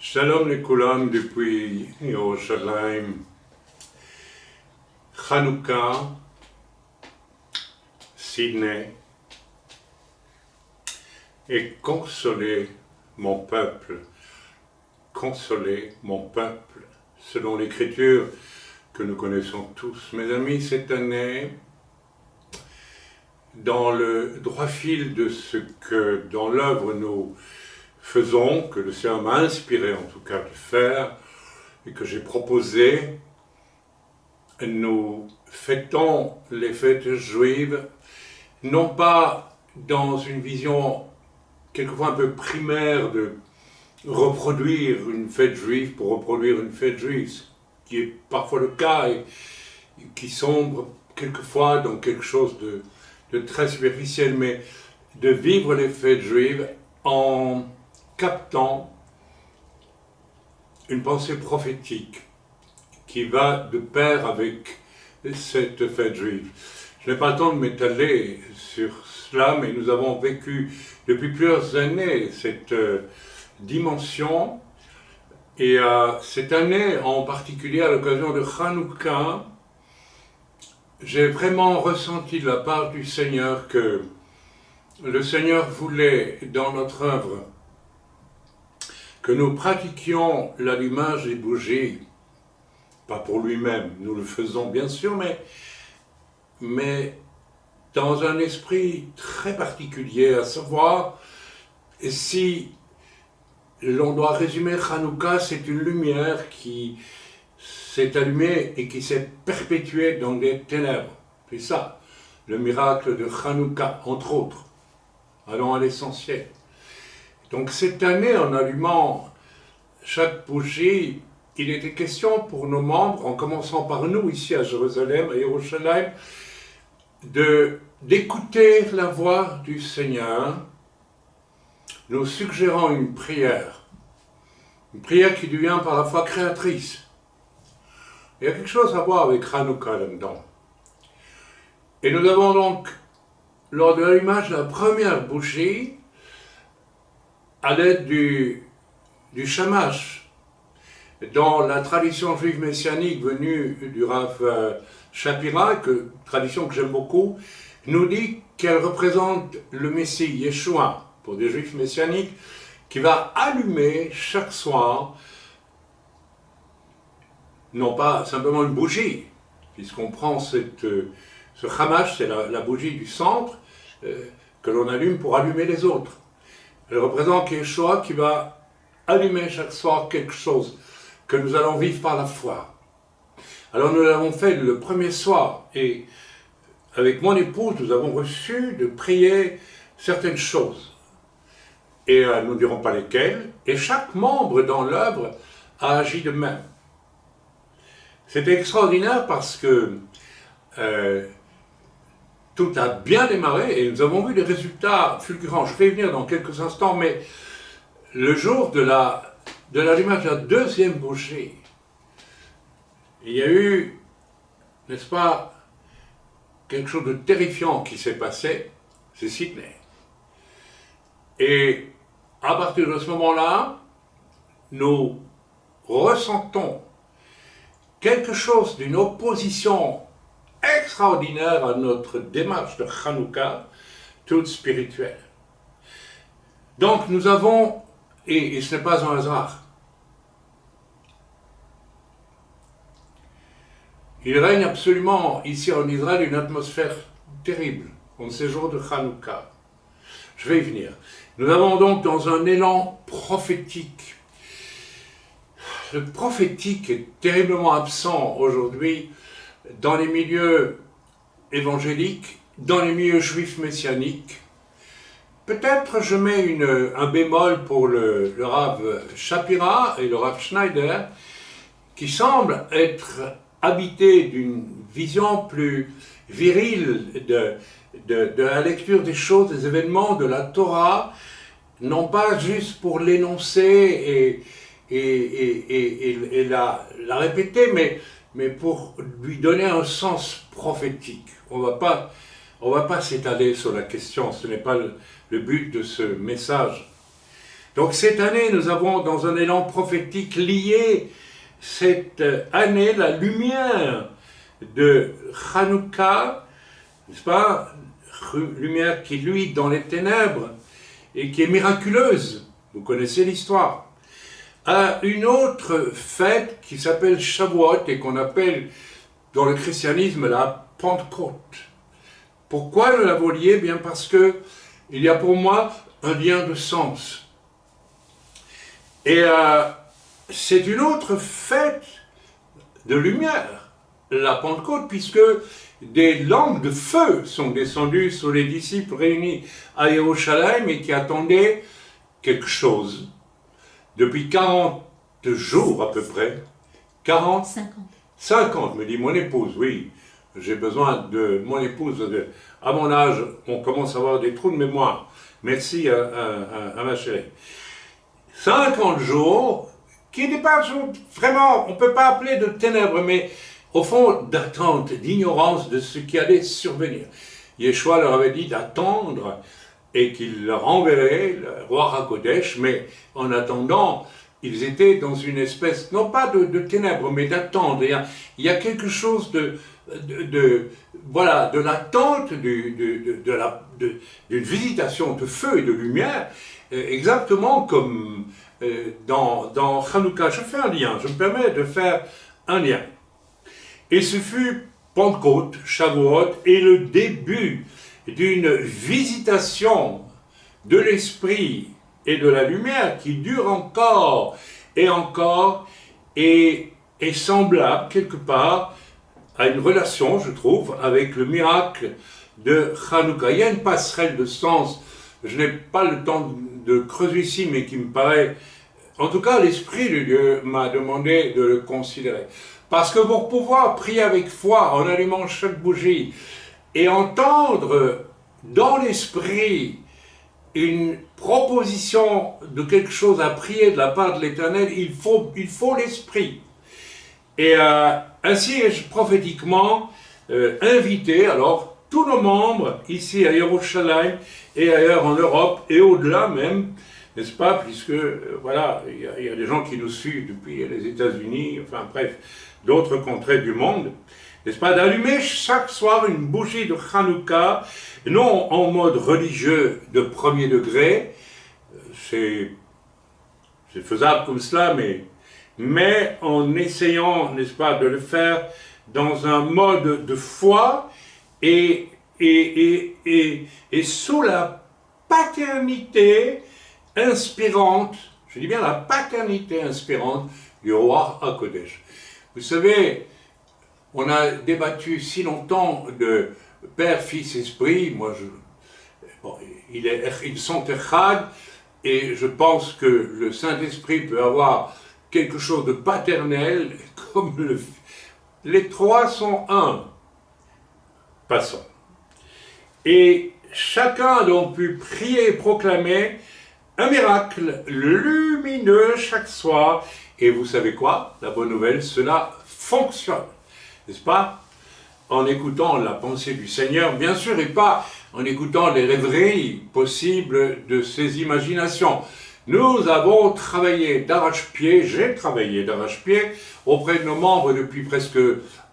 Shalom Lekulam depuis Yerushalayim. Hanouka, Sydney, et consoler mon peuple, selon l'écriture que nous connaissons tous. Mes amis, cette année, dans le droit fil de ce que dans l'œuvre nous faisons, que le Seigneur m'a inspiré en tout cas de faire, et que j'ai proposé, nous fêtons les fêtes juives, non pas dans une vision quelquefois un peu primaire de reproduire une fête juive pour reproduire une fête juive, ce qui est parfois le cas et qui sombre quelquefois dans quelque chose de très superficiel, mais de vivre les fêtes juives en captant une pensée prophétique qui va de pair avec cette fête juive. Je n'ai pas le temps de m'étaler sur cela, mais nous avons vécu depuis plusieurs années cette dimension. Et cette année en particulier, à l'occasion de Hanouka, j'ai vraiment ressenti de la part du Seigneur que le Seigneur voulait, dans notre œuvre, que nous pratiquions l'allumage des bougies, pas pour lui-même, nous le faisons bien sûr, mais dans un esprit très particulier, à savoir, si l'on doit résumer Hanouka, c'est une lumière qui s'est allumée et qui s'est perpétuée dans des ténèbres. C'est ça, le miracle de Hanouka, entre autres. Allons à l'essentiel. Donc cette année, en allumant chaque bougie, il était question pour nos membres, en commençant par nous ici à Jérusalem, à Yerushalayim, d'écouter la voix du Seigneur, nous suggérant une prière qui devient par la foi créatrice. Il y a quelque chose à voir avec Hanouka là-dedans. Et nous avons donc, lors de l'allumage de la première bougie, à l'aide du shamash, dans la tradition juive messianique venue du Rav Shapira, tradition que j'aime beaucoup, nous dit qu'elle représente le Messie, Yeshua, pour des juifs messianiques, qui va allumer chaque soir, non pas simplement une bougie, puisqu'on prend ce shamash, c'est la bougie du centre, que l'on allume pour allumer les autres. Elle représente Yeshua qui va allumer chaque soir quelque chose que nous allons vivre par la foi. Alors nous l'avons fait le premier soir et avec mon épouse nous avons reçu de prier certaines choses. Et nous ne dirons pas lesquelles. Et chaque membre dans l'œuvre a agi de même. C'était extraordinaire parce que tout a bien démarré et nous avons vu des résultats fulgurants. Je vais y venir dans quelques instants, mais le jour de l'allumage de la deuxième bougie, il y a eu, n'est-ce pas, quelque chose de terrifiant qui s'est passé, c'est Sydney. Et à partir de ce moment-là, nous ressentons quelque chose d'une opposition extraordinaire à notre démarche de Hanouka, toute spirituelle. Donc nous avons, et ce n'est pas un hasard, il règne absolument ici en Israël une atmosphère terrible en ces jours de Hanouka. Je vais y venir. Nous avons donc dans un élan prophétique. Le prophétique est terriblement absent aujourd'hui dans les milieux évangéliques, dans les milieux juifs messianiques. Peut-être je mets un bémol pour le Rav Shapira et le Rav Schneider, qui semblent être habités d'une vision plus virile de la lecture des choses, des événements, de la Torah, non pas juste pour l'énoncer et la répéter, mais pour lui donner un sens prophétique. On va pas s'étaler sur la question, ce n'est pas le but de ce message. Donc cette année, nous avons dans un élan prophétique lié cette année la lumière de Hanouka, n'est-ce pas? Lumière qui luit dans les ténèbres et qui est miraculeuse. Vous connaissez l'histoire. À une autre fête qui s'appelle Shavuot et qu'on appelle dans le christianisme la Pentecôte. Pourquoi nous l'avons liée? Bien parce que il y a pour moi un lien de sens. Et c'est une autre fête de lumière, la Pentecôte, puisque des langues de feu sont descendues sur les disciples réunis à Jérusalem et qui attendaient quelque chose. Depuis 40 jours à peu près, 40 50, me dit mon épouse, oui, j'ai besoin de mon épouse. À mon âge, on commence à avoir des trous de mémoire. Merci à ma chérie. 50 jours, qui n'est pas vraiment, on ne peut pas appeler de ténèbres, mais au fond d'attente, d'ignorance de ce qui allait survenir. Yeshua leur avait dit d'attendre et qu'il leur enverrait le roi HaKodesh, mais en attendant, ils étaient dans une espèce, non pas de ténèbres, mais d'attente. Il y a quelque chose de l'attente d'une visitation de feu et de lumière, exactement comme dans Hanouka. Je fais un lien, je me permets de faire un lien. Et ce fut Pentecôte, Shavuot, et le début d'une visitation de l'esprit et de la lumière qui dure encore et encore et est semblable quelque part à une relation, je trouve, avec le miracle de Hanouka. Il y a une passerelle de sens, je n'ai pas le temps de creuser ici, mais qui me paraît, en tout cas l'Esprit de Dieu m'a demandé de le considérer. Parce que pour pouvoir prier avec foi en allumant chaque bougie et entendre dans l'Esprit une proposition de quelque chose à prier de la part de l'Éternel, il faut l'Esprit. Et ainsi ai-je prophétiquement invité alors tous nos membres ici à Jérusalem et ailleurs en Europe et au-delà même, n'est-ce pas, puisque voilà, il y a des gens qui nous suivent depuis les États-Unis, enfin bref, d'autres contrées du monde, n'est-ce pas, d'allumer chaque soir une bougie de Hanouka, non en mode religieux de premier degré, c'est faisable comme cela, mais en essayant, n'est-ce pas, de le faire dans un mode de foi et sous la paternité inspirante, je dis bien la paternité inspirante du roi HaKodesh. Vous savez, on a débattu si longtemps de Père, Fils, Esprit. Ils sont echad, et je pense que le Saint-Esprit peut avoir quelque chose de paternel, comme les trois sont un. Passons. Et chacun a donc pu prier et proclamer un miracle lumineux chaque soir. Et vous savez quoi? La bonne nouvelle, cela fonctionne. N'est-ce pas? En écoutant la pensée du Seigneur, bien sûr, et pas en écoutant les rêveries possibles de ses imaginations. Nous avons travaillé d'arrache-pied, j'ai travaillé d'arrache-pied auprès de nos membres depuis presque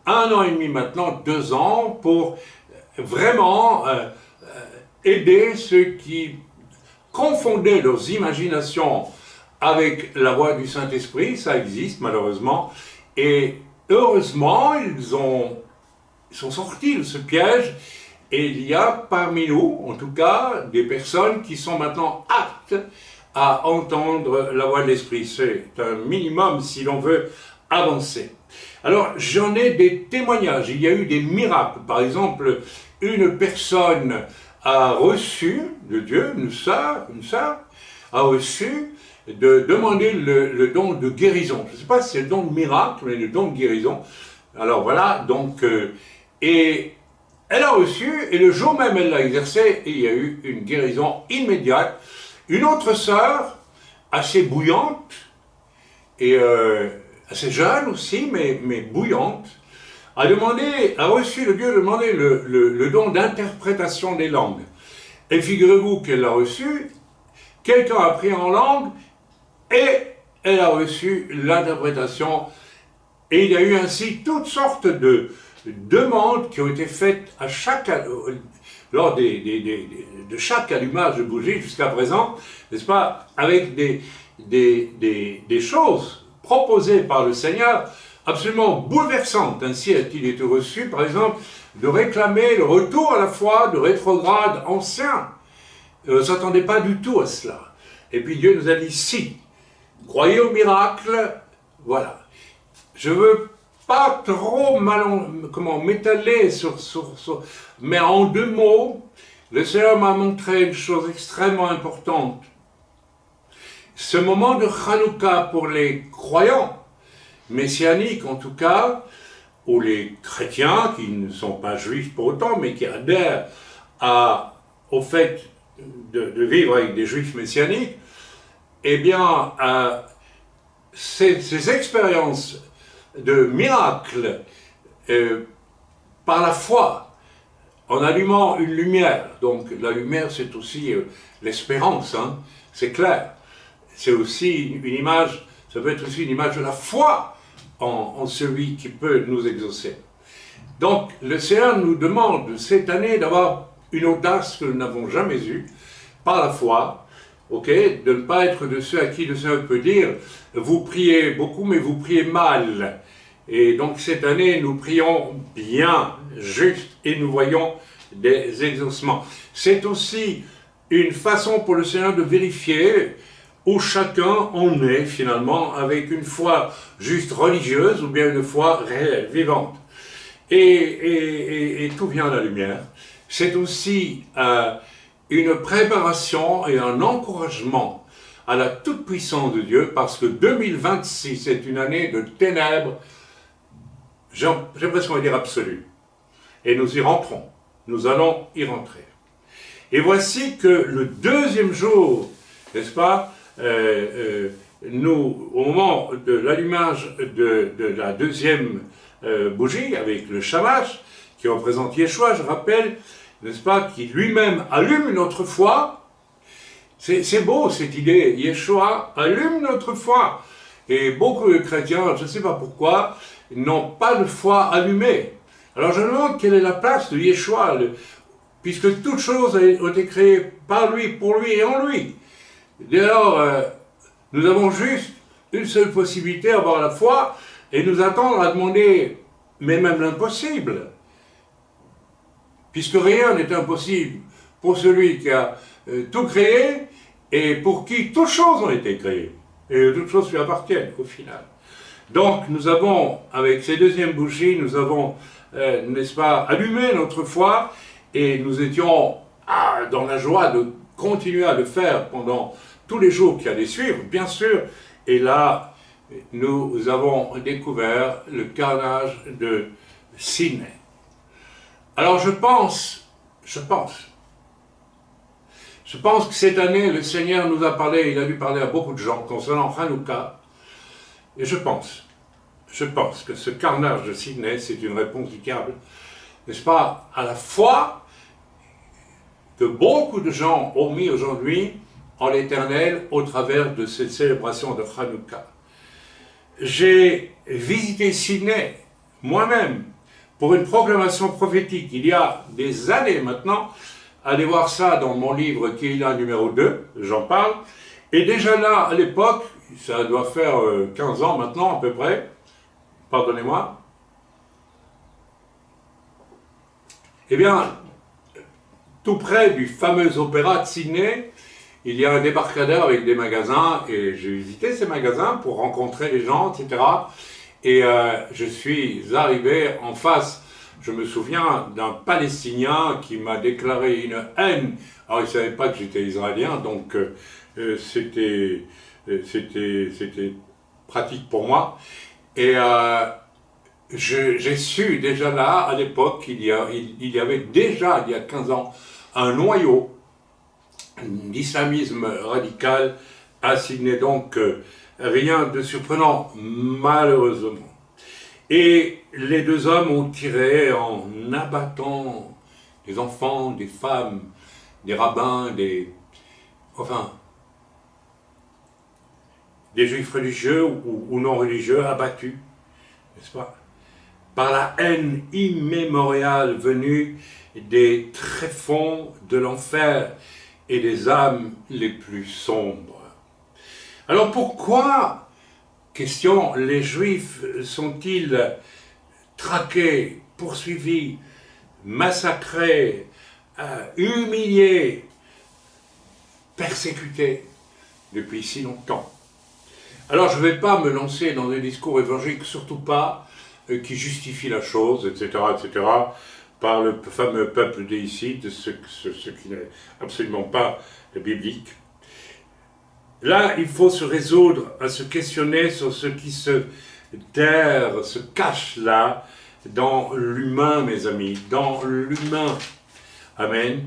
1 an et demi maintenant, 2 ans, pour vraiment aider ceux qui confondaient leurs imaginations avec la voix du Saint-Esprit. Ça existe malheureusement, et heureusement ils sont sortis de ce piège, et il y a parmi nous, en tout cas, des personnes qui sont maintenant aptes à entendre la voix de l'Esprit. C'est un minimum si l'on veut avancer. Alors, j'en ai des témoignages, il y a eu des miracles. Par exemple, une personne a reçu de Dieu, une sœur a reçu de demander le don de guérison. Je ne sais pas si c'est le don de miracle, mais le don de guérison. Alors voilà, donc, et elle a reçu, et le jour même elle l'a exercé, et il y a eu une guérison immédiate. Une autre sœur, assez bouillante, et assez jeune aussi, mais bouillante, a reçu de Dieu demandé le don d'interprétation des langues. Et figurez-vous qu'elle l'a reçu, quelqu'un a pris en langue et elle a reçu l'interprétation. Et il y a eu ainsi toutes sortes de demandes qui ont été faites à lors de chaque allumage de bougie jusqu'à présent, n'est-ce pas, avec des choses proposées par le Seigneur, absolument bouleversantes. Ainsi a-t-il été reçu, par exemple, de réclamer le retour à la foi de rétrogrades anciens. On ne s'attendait pas du tout à cela. Et puis Dieu nous a dit, si, croyez au miracle, voilà. Je ne veux pas trop m'étaler mais en 2 mots, le Seigneur m'a montré une chose extrêmement importante. Ce moment de Hanouka pour les croyants, messianiques en tout cas, ou les chrétiens qui ne sont pas juifs pour autant, mais qui adhèrent au fait de vivre avec des juifs messianiques, eh bien, ces expériences de miracles par la foi, en allumant une lumière. Donc la lumière, c'est aussi l'espérance, hein, c'est clair. C'est aussi une image, ça peut être aussi une image de la foi en celui qui peut nous exaucer. Donc le Seigneur nous demande cette année d'avoir une audace que nous n'avons jamais eue, par la foi, de ne pas être de ceux à qui le Seigneur peut dire « vous priez beaucoup, mais vous priez mal ». Et donc cette année, nous prions bien, juste, et nous voyons des exaucements. C'est aussi une façon pour le Seigneur de vérifier où chacun en est finalement avec une foi juste religieuse ou bien une foi réelle, vivante. Et tout vient à la lumière. C'est aussi une préparation et un encouragement à la toute-puissance de Dieu, parce que 2026 est une année de ténèbres, j'ai presque envie de dire absolue. Et nous y rentrons, nous allons y rentrer. Et voici que le 2e jour, n'est-ce pas, nous, au moment de l'allumage de la 2e bougie, avec le shamash, qui représente Yeshua, je rappelle, n'est-ce pas, qui lui-même allume notre foi. C'est beau cette idée, Yeshua allume notre foi. Et beaucoup de chrétiens, je ne sais pas pourquoi, n'ont pas de foi allumée. Alors je me demande quelle est la place de Yeshua, puisque toutes choses ont été créées par lui, pour lui et en lui. Dès lors, nous avons juste une seule possibilité, avoir la foi, et nous attendre à demander, mais même l'impossible. Puisque rien n'est impossible pour celui qui a tout créé et pour qui toutes choses ont été créées. Et toutes choses lui appartiennent au final. Donc nous avons, avec ces 2e bougies, nous avons, n'est-ce pas, allumé notre foi et nous étions dans la joie de continuer à le faire pendant tous les jours qui allaient suivre, bien sûr. Et là, nous avons découvert le carnage de Sydney. Alors je pense que cette année, le Seigneur nous a parlé, il a dû parler à beaucoup de gens concernant Hanouka, et je pense que ce carnage de Sydney, c'est une réponse du diable, n'est-ce pas, à la foi que beaucoup de gens ont mis aujourd'hui en l'Éternel au travers de cette célébration de Hanouka. J'ai visité Sydney moi-même pour une proclamation prophétique il y a des années maintenant. Allez voir ça dans mon livre qui est là numéro 2, j'en parle. Et déjà là, à l'époque, ça doit faire 15 ans maintenant à peu près, pardonnez-moi, eh bien, tout près du fameux opéra de Sydney, il y a un débarcadère avec des magasins, et j'ai visité ces magasins pour rencontrer les gens, etc. Et je suis arrivé en face, je me souviens d'un Palestinien qui m'a déclaré une haine. Alors il ne savait pas que j'étais israélien, donc c'était pratique pour moi. Et j'ai su déjà là, à l'époque, il y avait déjà, il y a 15 ans, un noyau d'islamisme radical à Sydney. Donc rien de surprenant, malheureusement. Et les 2 hommes ont tiré en abattant des enfants, des femmes, des rabbins, enfin, des Juifs religieux ou non religieux abattus, n'est-ce pas, par la haine immémoriale venue des tréfonds de l'enfer et des âmes les plus sombres. Alors pourquoi, question, les Juifs sont-ils traqués, poursuivis, massacrés, humiliés, persécutés depuis si longtemps? Alors je ne vais pas me lancer dans des discours évangéliques, surtout pas, qui justifient la chose, etc., par le fameux peuple déicide, ce qui n'est absolument pas biblique. Là, il faut se résoudre à se questionner sur ce qui se terre, se cache là, dans l'humain, mes amis, dans l'humain. Amen.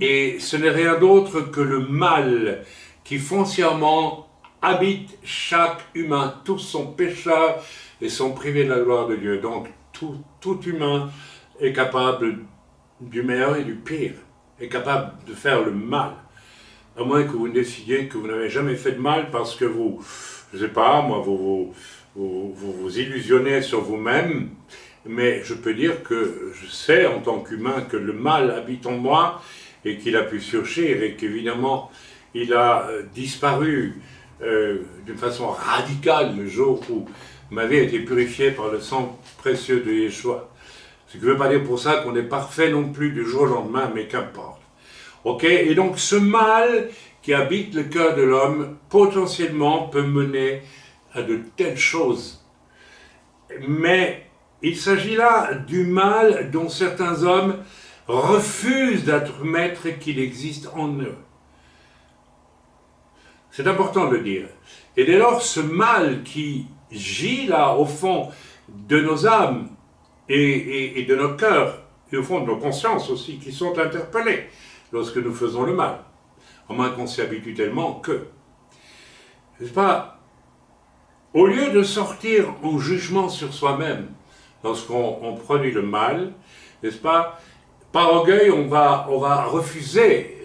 Et ce n'est rien d'autre que le mal qui foncièrement habite chaque humain. Tous sont pécheurs et sont privés de la gloire de Dieu. Donc, tout humain est capable du meilleur et du pire, est capable de faire le mal. À moins que vous décidiez que vous n'avez jamais fait de mal parce que vous, je ne sais pas, moi, vous illusionnez sur vous-même. Mais je peux dire que je sais en tant qu'humain que le mal habite en moi et qu'il a pu surgir et qu'évidemment il a disparu d'une façon radicale le jour où ma vie a été purifiée par le sang précieux de Yeshua. Ce qui ne veut pas dire pour ça qu'on est parfait non plus du jour au lendemain, mais qu'importe. Ok? Et donc ce mal qui habite le cœur de l'homme potentiellement peut mener à de telles choses. Mais il s'agit là du mal dont certains hommes refusent d'admettre qu'il existe en eux. C'est important de le dire. Et dès lors, ce mal qui gît là au fond de nos âmes et de nos cœurs, et au fond de nos consciences aussi, qui sont interpellées lorsque nous faisons le mal, à moins qu'on s'y habitue tellement que, n'est-ce pas, au lieu de sortir en jugement sur soi-même, lorsqu'on produit le mal, n'est-ce pas, par orgueil, on va refuser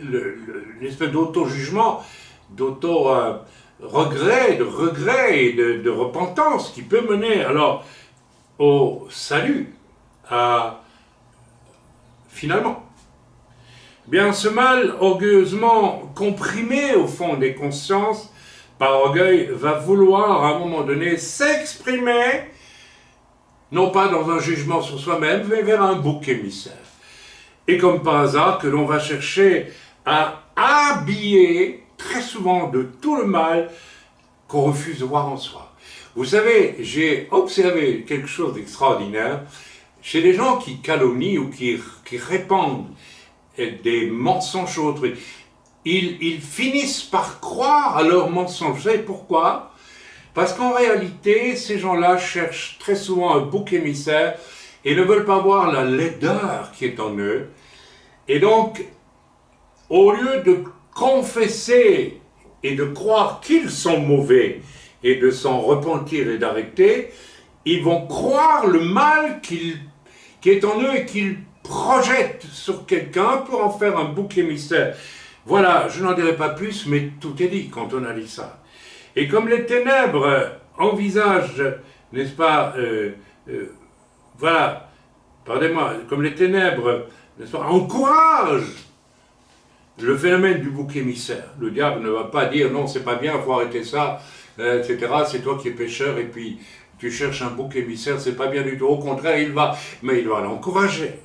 l'espèce d'auto-jugement, d'auto-regret, de regret et de repentance qui peut mener alors au salut, finalement. Bien, ce mal orgueilleusement comprimé au fond des consciences par orgueil va vouloir à un moment donné s'exprimer non pas dans un jugement sur soi-même, mais vers un bouc émissaire. Et comme par hasard, que l'on va chercher à habiller très souvent de tout le mal qu'on refuse de voir en soi. Vous savez, j'ai observé quelque chose d'extraordinaire chez les gens qui calomnient ou qui répandent des mensonges chez autrui. Ils finissent par croire à leurs mensonges. Vous savez pourquoi ? Parce qu'en réalité, ces gens-là cherchent très souvent un bouc émissaire et ne veulent pas voir la laideur qui est en eux. Et donc, au lieu de confesser et de croire qu'ils sont mauvais et de s'en repentir et d'arrêter, ils vont croire le mal qui est en eux et qu'ils projettent sur quelqu'un pour en faire un bouc émissaire. Voilà, je n'en dirai pas plus, mais tout est dit quand on a dit ça. Et comme les ténèbres envisagent, n'est-ce pas, voilà, pardonnez-moi, comme les ténèbres, n'est-ce pas, encouragent le phénomène du bouc émissaire. Le diable ne va pas dire non, c'est pas bien, il faut arrêter ça, etc. C'est toi qui es pécheur et puis tu cherches un bouc émissaire, c'est pas bien du tout. Au contraire, il va l'encourager.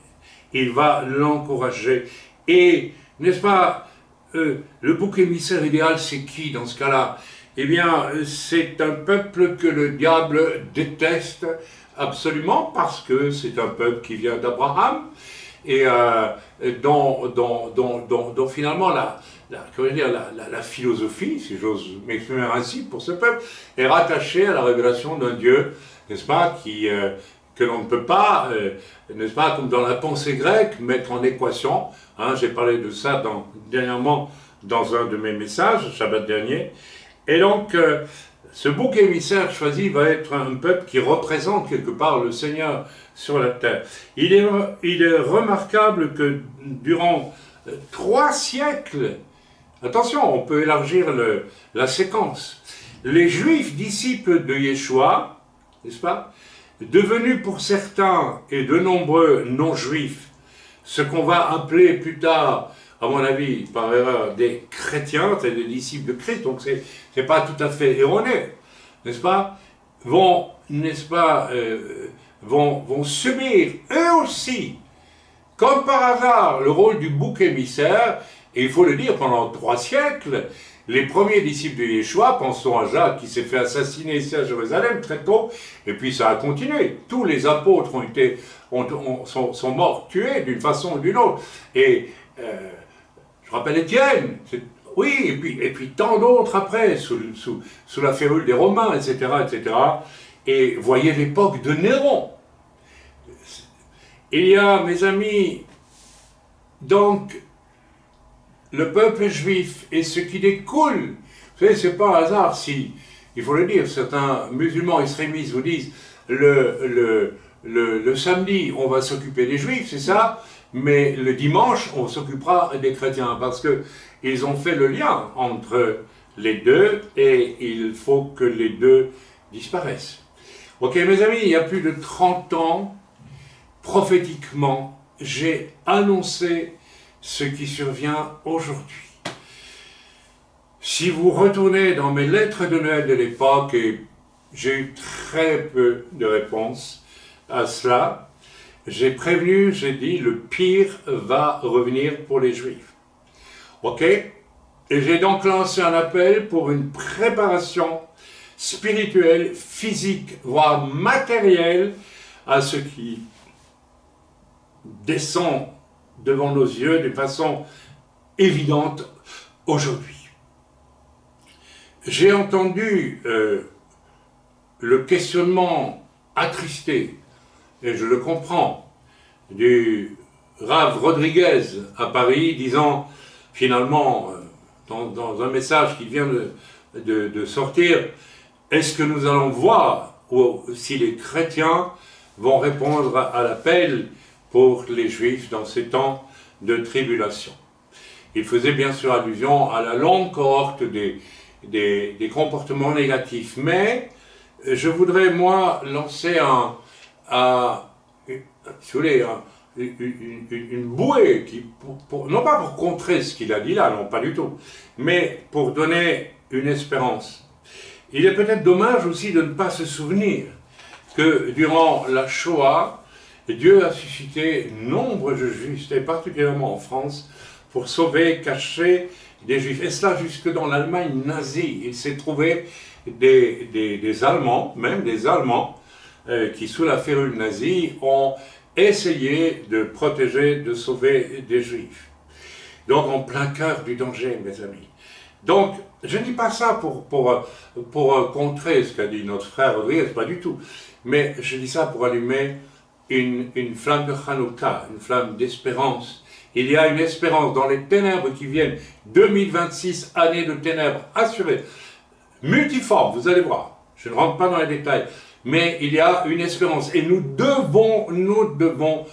Il va l'encourager. Et, n'est-ce pas, le bouc émissaire idéal, c'est qui dans ce cas-là ? Eh bien, c'est un peuple que le diable déteste absolument parce que c'est un peuple qui vient d'Abraham et dont finalement la philosophie, si j'ose m'exprimer ainsi pour ce peuple, est rattachée à la révélation d'un Dieu, n'est-ce pas, que l'on ne peut pas, n'est-ce pas, comme dans la pensée grecque, mettre en équation. Hein, j'ai parlé de ça dernièrement dans un de mes messages, Shabbat dernier. Et donc, ce bouc émissaire choisi va être un peuple qui représente quelque part le Seigneur sur la terre. Il est remarquable que durant 3 siècles, attention, on peut élargir la séquence, les Juifs disciples de Yeshua, n'est-ce pas, devenus pour certains et de nombreux non-juifs, ce qu'on va appeler plus tard, à mon avis, par erreur, des chrétiens, c'est des disciples de Christ, donc c'est pas tout à fait erroné, n'est-ce pas, vont subir eux aussi, comme par hasard, le rôle du bouc émissaire, et il faut le dire, pendant 3 siècles, les premiers disciples de Yeshua, pensons à Jacques qui s'est fait assassiner ici à Jérusalem très tôt, et puis ça a continué. Tous les apôtres sont morts, tués d'une façon ou d'une autre. Et je rappelle Étienne, oui, et puis tant d'autres après, sous la férule des Romains, etc., etc. Et voyez l'époque de Néron. Il y a, mes amis, donc, le peuple juif et ce qui découle. Vous savez, c'est pas un hasard si, il faut le dire, certains musulmans extrémistes vous disent le samedi, on va s'occuper des juifs, c'est ça, mais le dimanche, on s'occupera des chrétiens, parce que ils ont fait le lien entre les deux et il faut que les deux disparaissent. Ok, mes amis, il y a plus de 30 ans, prophétiquement, j'ai annoncé ce qui survient aujourd'hui. Si vous retournez dans mes lettres de Noël de l'époque, et j'ai eu très peu de réponses à cela, j'ai prévenu, j'ai dit, le pire va revenir pour les Juifs. Ok? Et j'ai donc lancé un appel pour une préparation spirituelle, physique, voire matérielle à ce qui descend devant nos yeux de façon évidente aujourd'hui. J'ai entendu le questionnement attristé, et je le comprends, du Rav Rodriguez à Paris, disant finalement, dans un message qui vient de sortir, est-ce que nous allons voir si les chrétiens vont répondre à l'appel pour les Juifs dans ces temps de tribulation. Il faisait bien sûr allusion à la longue cohorte des comportements négatifs, mais je voudrais, moi, lancer une bouée, non pas pour contrer ce qu'il a dit là, non pas du tout, mais pour donner une espérance. Il est peut-être dommage aussi de ne pas se souvenir que durant la Shoah, Dieu a suscité nombre de Juifs, et particulièrement en France, pour sauver, cacher des Juifs. Et cela jusque dans l'Allemagne nazie. Il s'est trouvé des Allemands, même des Allemands, qui sous la férule nazie ont essayé de protéger, de sauver des Juifs. Donc en plein cœur du danger, mes amis. Donc, je ne dis pas ça pour contrer ce qu'a dit notre frère Rodriguez, pas du tout. Mais je dis ça pour allumer une flamme de Hanouka, une flamme d'espérance. Il y a une espérance dans les ténèbres qui viennent. 2026 années de ténèbres assurées, multiformes, vous allez voir. Je ne rentre pas dans les détails. Mais il y a une espérance. Et nous devons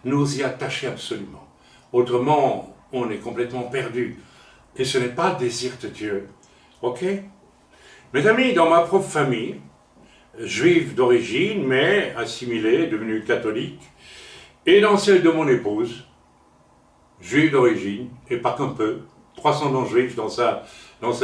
nous y attacher absolument. Autrement, on est complètement perdu. Et ce n'est pas le désir de Dieu. Ok? Mes amis, dans ma propre famille, juive d'origine, mais assimilée, devenue catholique, et dans celle de mon épouse, juive d'origine, et pas qu'un peu, 300 non-juifs dans sa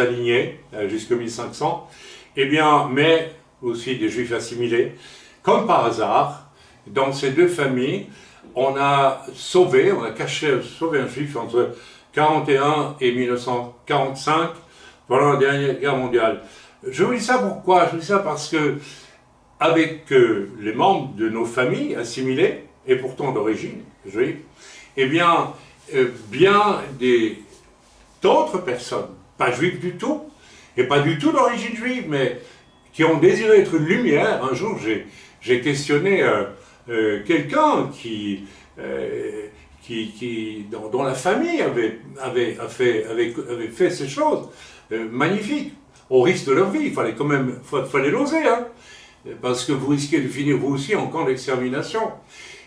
lignée, jusqu'en 1500, eh bien, mais aussi des juifs assimilés, comme par hasard, dans ces deux familles, on a sauvé un juif entre 1941 et 1945, pendant la dernière guerre mondiale. Je vous dis ça pourquoi? Je vous dis ça parce que, avec les membres de nos familles assimilées, et pourtant d'origine juive, eh bien, d'autres personnes, pas juives du tout, et pas du tout d'origine juive, mais qui ont désiré être une lumière. Un jour, j'ai questionné quelqu'un dont la famille avait fait ces choses magnifiques, au risque de leur vie. Il fallait quand même, fallait l'oser, hein, parce que vous risquez de finir vous aussi en camp d'extermination.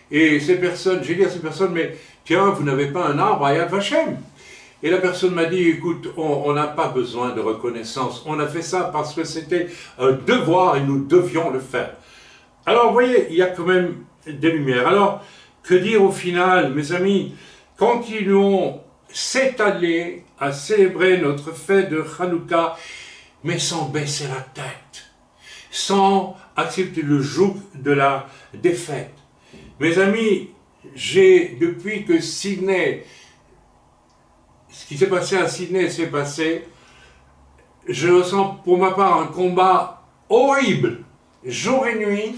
Et ces personnes, j'ai dit à ces personnes, mais tiens, vous n'avez pas un arbre à Yad Vashem. Et la personne m'a dit, écoute, on n'a pas besoin de reconnaissance. On a fait ça parce que c'était un devoir et nous devions le faire. Alors, vous voyez, il y a quand même des lumières. Alors, que dire au final, mes amis? Continuons cette année à célébrer notre fête de Hanouka, mais sans baisser la tête, sans accepter le joug de la défaite. Mes amis, depuis que Sydney, ce qui s'est passé à Sydney s'est passé, je ressens pour ma part un combat horrible, jour et nuit.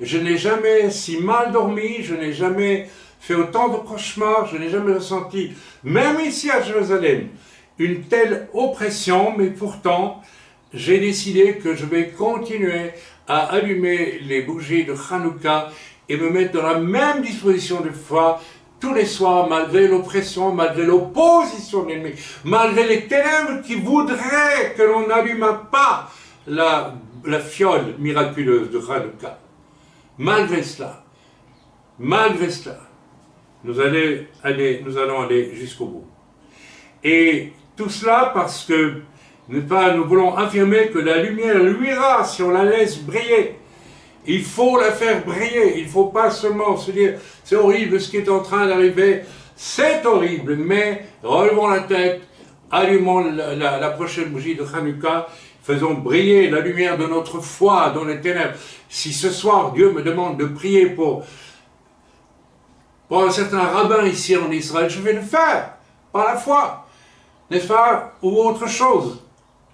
Je n'ai jamais si mal dormi, je n'ai jamais fait autant de cauchemars, je n'ai jamais ressenti, même ici à Jérusalem, une telle oppression, mais pourtant, j'ai décidé que je vais continuer à allumer les bougies de Hanouka et me mettre dans la même disposition de foi tous les soirs, malgré l'oppression, malgré l'opposition de l'ennemi, malgré les ténèbres qui voudraient que l'on n'allumât pas la fiole miraculeuse de Hanouka. Malgré cela, nous allons aller jusqu'au bout. Et tout cela parce que nous voulons affirmer que la lumière luira si on la laisse briller. Il faut la faire briller. Il ne faut pas seulement se dire c'est horrible ce qui est en train d'arriver. C'est horrible, mais relevons la tête, allumons la prochaine bougie de Hanouka, faisons briller la lumière de notre foi dans les ténèbres. Si ce soir Dieu me demande de prier pour un certain rabbin ici en Israël, je vais le faire par la foi, n'est-ce pas, ou autre chose.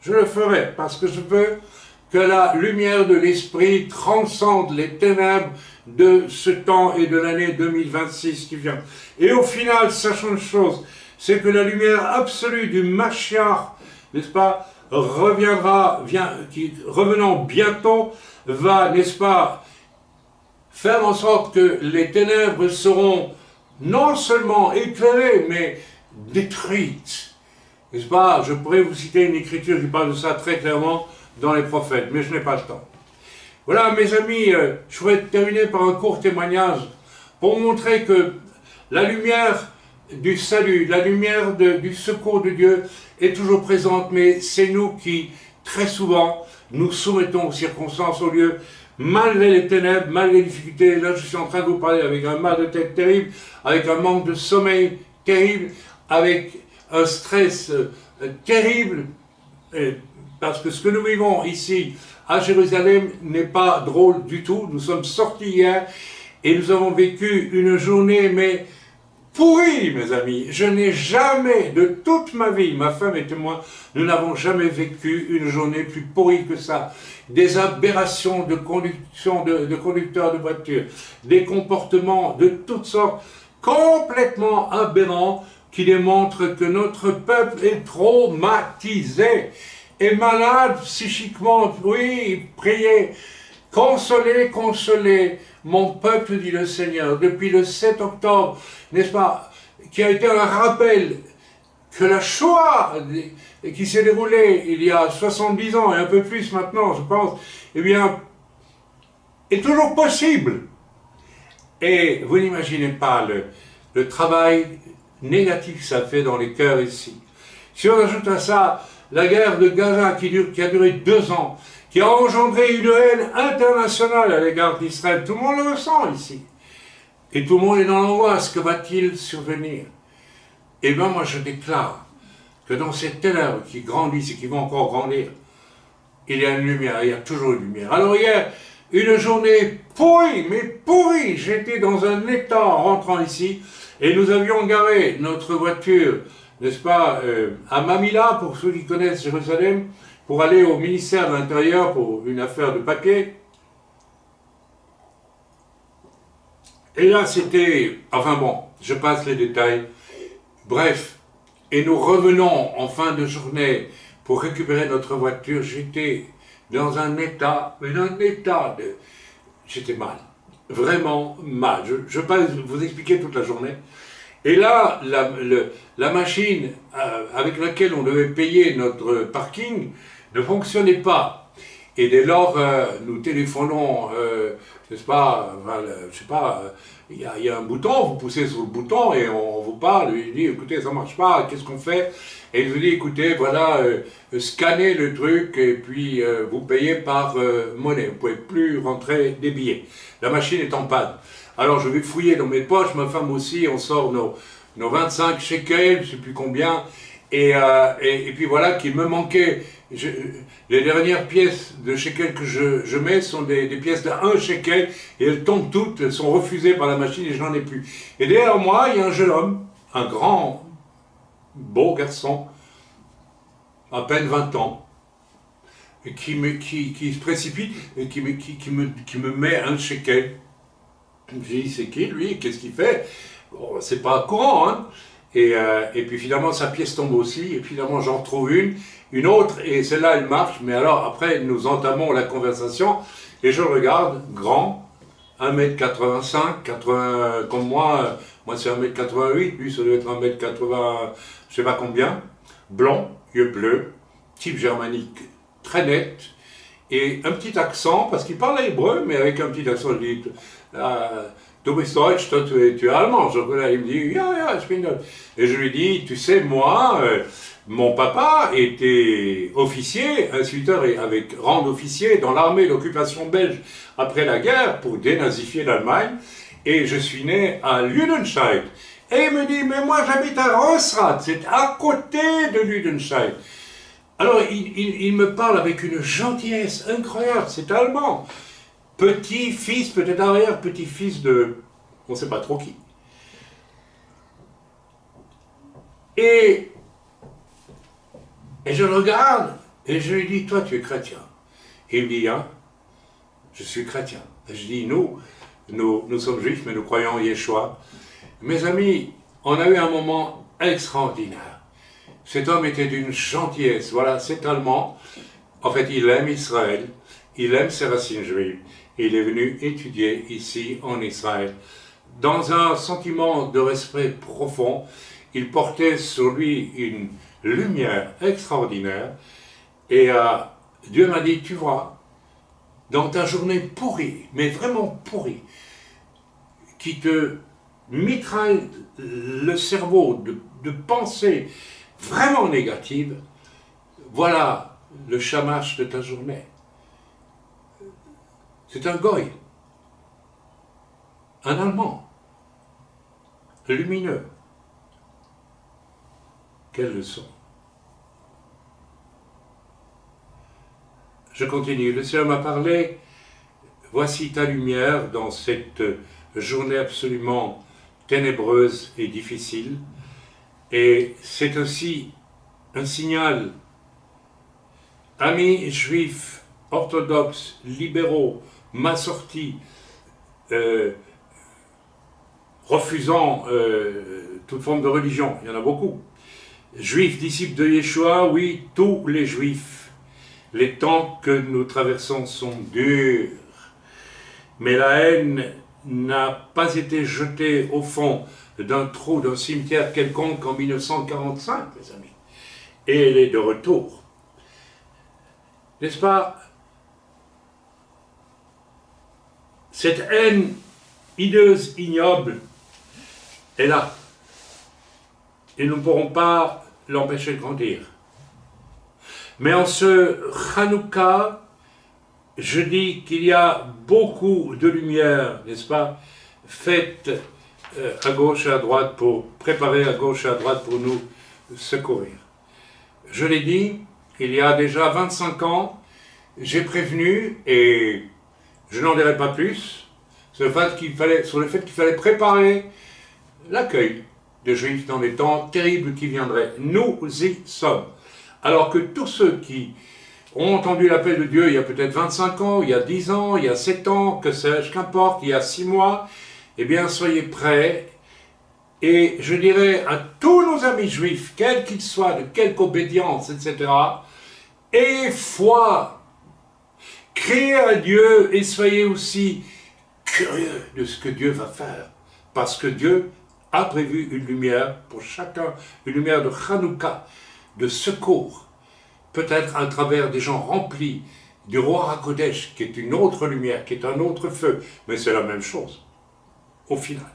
Je le ferai parce que je veux que la lumière de l'Esprit transcende les ténèbres de ce temps et de l'année 2026 qui vient. Et au final, sachons une chose, c'est que la lumière absolue du Mashiach, n'est-ce pas, revenant bientôt, va, n'est-ce pas, faire en sorte que les ténèbres seront non seulement éclairées, mais détruites. N'est-ce pas? Je pourrais vous citer une écriture qui parle de ça très clairement dans les prophètes, mais je n'ai pas le temps. Voilà, mes amis, je voudrais terminer par un court témoignage pour montrer que la lumière du salut, la lumière du secours de Dieu est toujours présente, mais c'est nous qui, très souvent, nous soumettons aux circonstances, au lieu, malgré les ténèbres, malgré les difficultés. Là, je suis en train de vous parler avec un mal de tête terrible, avec un manque de sommeil terrible, avec un stress terrible, parce que ce que nous vivons ici à Jérusalem n'est pas drôle du tout. Nous sommes sortis hier et nous avons vécu une journée, mais pourrie, mes amis. Je n'ai jamais, de toute ma vie, ma femme et moi, nous n'avons jamais vécu une journée plus pourrie que ça. Des aberrations de conduction, de conducteurs de voitures, des comportements de toutes sortes, complètement aberrants, qui démontrent que notre peuple est traumatisé et malade psychiquement. Oui, priez, consolez mon peuple, dit le Seigneur, depuis le 7 octobre, n'est-ce pas, qui a été un rappel que la Shoah, qui s'est déroulée il y a 70 ans et un peu plus maintenant, je pense, eh bien, est toujours possible. Et vous n'imaginez pas le travail négatif que ça fait dans les cœurs ici. Si on ajoute à ça la guerre de Gaza qui a duré 2 ans, qui a engendré une haine internationale à l'égard d'Israël, tout le monde le ressent ici. Et tout le monde est dans l'angoisse, que va-t-il survenir? Eh bien moi je déclare que dans ces ténèbres qui grandissent et qui vont encore grandir, il y a une lumière, il y a toujours une lumière. Alors hier, une journée pourrie, mais pourrie, j'étais dans un état en rentrant ici, et nous avions garé notre voiture, n'est-ce pas, à Mamila, pour ceux qui connaissent Jérusalem, pour aller au ministère de l'Intérieur pour une affaire de papier. Et là, c'était... Enfin bon, je passe les détails. Bref, et nous revenons en fin de journée pour récupérer notre voiture. J'étais dans un état, j'étais mal. Vraiment mal. Je ne vais pas vous expliquer toute la journée. Et là, la machine avec laquelle on devait payer notre parking ne fonctionnait pas. Et dès lors, nous téléphonons, n'est-ce pas, je sais pas, il y a un bouton, vous poussez sur le bouton et on vous parle, il dit, écoutez, ça marche pas, qu'est-ce qu'on fait? Et il vous dit, écoutez, voilà, scannez le truc et puis vous payez par monnaie, vous ne pouvez plus rentrer des billets. La machine est en panne. Alors je vais fouiller dans mes poches, ma femme aussi, on sort nos 25 shekels, je ne sais plus combien, et puis voilà qu'il me manquait. Les dernières pièces de shekel que je mets sont des pièces de 1 shekel et elles tombent toutes, elles sont refusées par la machine et je n'en ai plus. Et derrière moi, il y a un jeune homme, un grand, beau garçon, à peine 20 ans, qui se précipite et qui me met 1 shekel. J'ai dit, c'est qui lui? Qu'est-ce qu'il fait? Bon, c'est pas courant, hein? Et puis finalement, sa pièce tombe aussi, et finalement, j'en retrouve une autre, et celle-là, elle marche, mais alors après, nous entamons la conversation, et je le regarde, grand, 1m85, 80, comme moi c'est 1m88, lui ça doit être 1m80, je sais pas combien, blond, yeux bleus, type germanique, très net, et un petit accent, parce qu'il parle hébreu, mais avec un petit accent, je dis, du bist Deutsch, toi tu es allemand. Il me dit, ja, je bin Deutsch. Et je lui dis, tu sais, moi, mon papa était officier, instituteur avec rang d'officier dans l'armée d'occupation belge après la guerre pour dénazifier l'Allemagne, et je suis né à Lüdenscheid. Et il me dit, mais moi j'habite à Rosrad, c'est à côté de Lüdenscheid. Alors il me parle avec une gentillesse incroyable, c'est allemand. Petit-fils, peut-être arrière-petit-fils de, on ne sait pas trop qui. Et je le regarde, et je lui dis, toi tu es chrétien. Et il me dit, hein, je suis chrétien. Et je dis, nous sommes juifs, mais nous croyons en Yeshua. Mes amis, on a eu un moment extraordinaire. Cet homme était d'une gentillesse. Voilà, cet Allemand, en fait, il aime Israël, il aime ses racines juives. Il est venu étudier ici en Israël. Dans un sentiment de respect profond, il portait sur lui une lumière extraordinaire. Et Dieu m'a dit, tu vois, dans ta journée pourrie, mais vraiment pourrie, qui te mitraille le cerveau de pensées vraiment négatives, voilà le shamash de ta journée. C'est un goy, un Allemand, lumineux. Quelle leçon! Je continue. Le Seigneur m'a parlé, voici ta lumière dans cette journée absolument ténébreuse et difficile. Et c'est aussi un signal, amis juifs, orthodoxes, libéraux, massortis, refusant toute forme de religion, il y en a beaucoup. Juifs, disciples de Yeshua, oui, tous les juifs. Les temps que nous traversons sont durs, mais la haine n'a pas été jetée au fond d'un trou, d'un cimetière quelconque en 1945, mes amis. Et elle est de retour. N'est-ce pas? Cette haine hideuse, ignoble, est là. Et nous ne pourrons pas l'empêcher de grandir. Mais en ce Hanouka, je dis qu'il y a beaucoup de lumière, n'est-ce pas, faite à gauche et à droite, pour préparer à gauche et à droite pour nous secourir. Je l'ai dit, il y a déjà 25 ans, j'ai prévenu, et je n'en dirai pas plus, sur le fait qu'il fallait préparer l'accueil des Juifs dans les temps terribles qui viendraient. Nous y sommes. Alors que tous ceux qui ont entendu l'appel de Dieu il y a peut-être 25 ans, il y a 10 ans, il y a 7 ans, que sais-je, qu'importe, il y a 6 mois, eh bien soyez prêts. Et je dirais à tous nos amis juifs, quels qu'ils soient, de quelque obédience, etc., ayez foi, criez à Dieu et soyez aussi curieux de ce que Dieu va faire. Parce que Dieu a prévu une lumière pour chacun, une lumière de Hanouka, de secours, peut-être à travers des gens remplis du roi HaKodesh, qui est une autre lumière, qui est un autre feu, mais c'est la même chose, au final.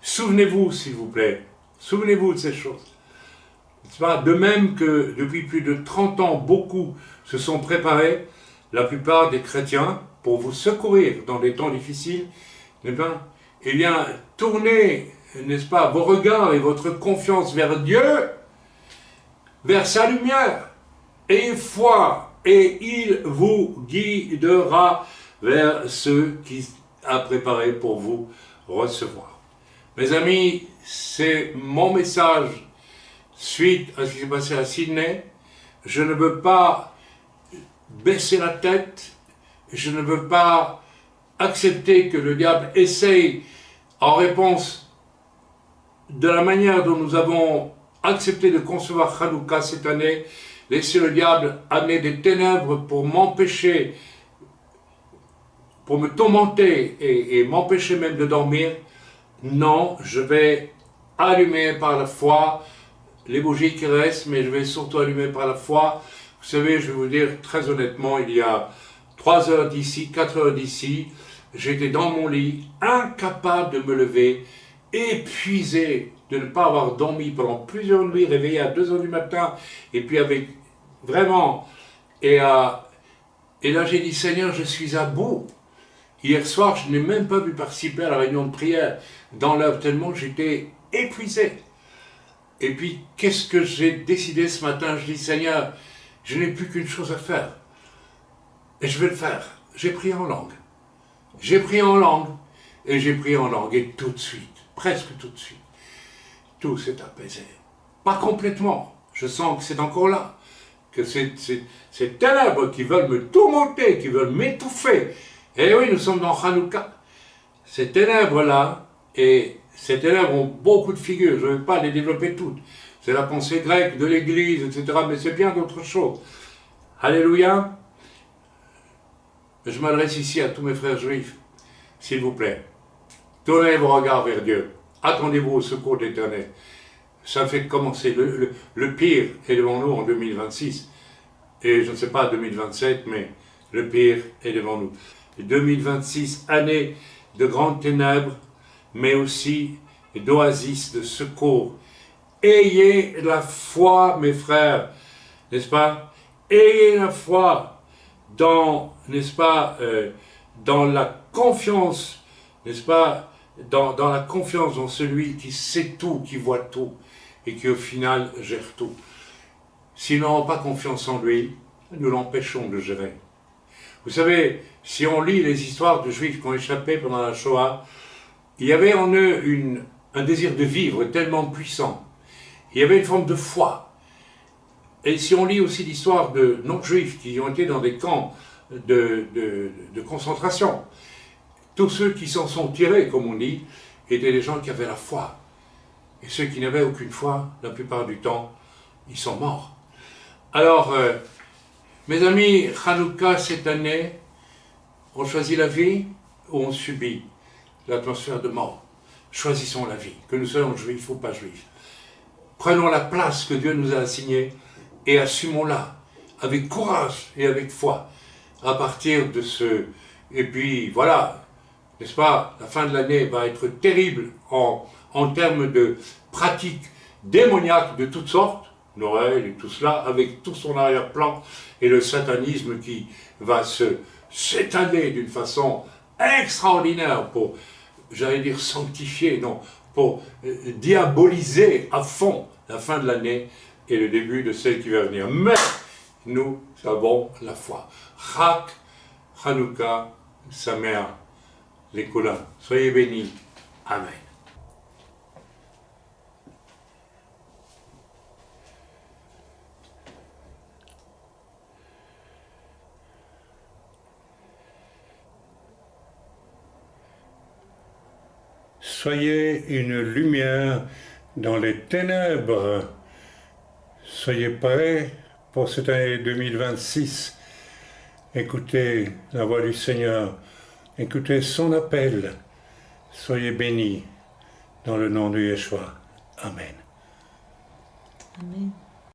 Souvenez-vous, s'il vous plaît, souvenez-vous de ces choses. De même que depuis plus de 30 ans, beaucoup se sont préparés, la plupart des chrétiens, pour vous secourir dans des temps difficiles, eh bien, tournez, n'est-ce pas, vos regards et votre confiance vers Dieu, vers sa lumière, et foi, et il vous guidera vers ce qu'il a préparé pour vous recevoir. Mes amis, c'est mon message suite à ce qui s'est passé à Sydney. Je ne veux pas baisser la tête, je ne veux pas accepter que le diable essaye, en réponse de la manière dont nous avons accepté de concevoir Hanouka cette année, laisser le diable amener des ténèbres pour m'empêcher, pour me tourmenter et m'empêcher même de dormir. Non, je vais allumer par la foi les bougies qui restent, mais je vais surtout allumer par la foi. Vous savez, je vais vous dire très honnêtement, il y a 3 heures d'ici, 4 heures d'ici, j'étais dans mon lit, incapable de me lever, épuisé de ne pas avoir dormi pendant plusieurs nuits, réveillé à 2 heures du matin, et puis avec vraiment, et là j'ai dit, Seigneur, je suis à bout. Hier soir, je n'ai même pas pu participer à la réunion de prière dans l'œuvre, tellement j'étais épuisé. Et puis, qu'est-ce que j'ai décidé ce matin? Je dis, Seigneur, je n'ai plus qu'une chose à faire. Et je vais le faire. J'ai prié en langue. J'ai prié en langue. Et j'ai prié en langue. Et tout de suite, presque tout de suite, tout s'est apaisé. Pas complètement. Je sens que c'est encore là. Que ces ténèbres qui veulent me tourmenter, qui veulent m'étouffer. Et oui, nous sommes dans Hanouka. Ces ténèbres-là, et ces ténèbres ont beaucoup de figures, je ne vais pas les développer toutes. C'est la pensée grecque de l'Église, etc. Mais c'est bien d'autres choses. Alléluia. Je m'adresse ici à tous mes frères juifs. S'il vous plaît, tournez vos regards vers Dieu. Attendez-vous au secours de l'Éternel. Ça fait commencer. Le pire est devant nous en 2026. Et je ne sais pas 2027, mais le pire est devant nous. 2026, année de grandes ténèbres, mais aussi d'oasis, de secours. Ayez la foi, mes frères, n'est-ce pas? Ayez la foi dans, n'est-ce pas, dans la confiance, n'est-ce pas, dans la confiance en celui qui sait tout, qui voit tout, et qui au final gère tout. Si nous n'avons pas confiance en lui, nous l'empêchons de gérer. Vous savez, si on lit les histoires de Juifs qui ont échappé pendant la Shoah, il y avait en eux un désir de vivre tellement puissant. Il y avait une forme de foi. Et si on lit aussi l'histoire de non-juifs qui ont été dans des camps de concentration, tous ceux qui s'en sont tirés, comme on dit, étaient des gens qui avaient la foi. Et ceux qui n'avaient aucune foi, la plupart du temps, ils sont morts. Alors, mes amis, Hanouka, cette année, on choisit la vie ou on subit l'atmosphère de mort? Choisissons la vie, que nous soyons juifs ou pas juifs. Prenons la place que Dieu nous a assignée et assumons-la avec courage et avec foi à partir de ce... Et puis voilà, n'est-ce pas, la fin de l'année va être terrible en termes de pratiques démoniaques de toutes sortes, Noël et tout cela, avec tout son arrière-plan et le satanisme qui va s'étaler d'une façon extraordinaire pour, j'allais dire sanctifier, non, pour diaboliser à fond la fin de l'année et le début de celle qui va venir. Mais nous avons la foi. Chak, Hanouka, Sameach, les Koulam. Soyez bénis. Amen. Soyez une lumière dans les ténèbres. Soyez prêts pour cette année 2026. Écoutez la voix du Seigneur. Écoutez son appel. Soyez bénis dans le nom de Yeshua. Amen. Amen.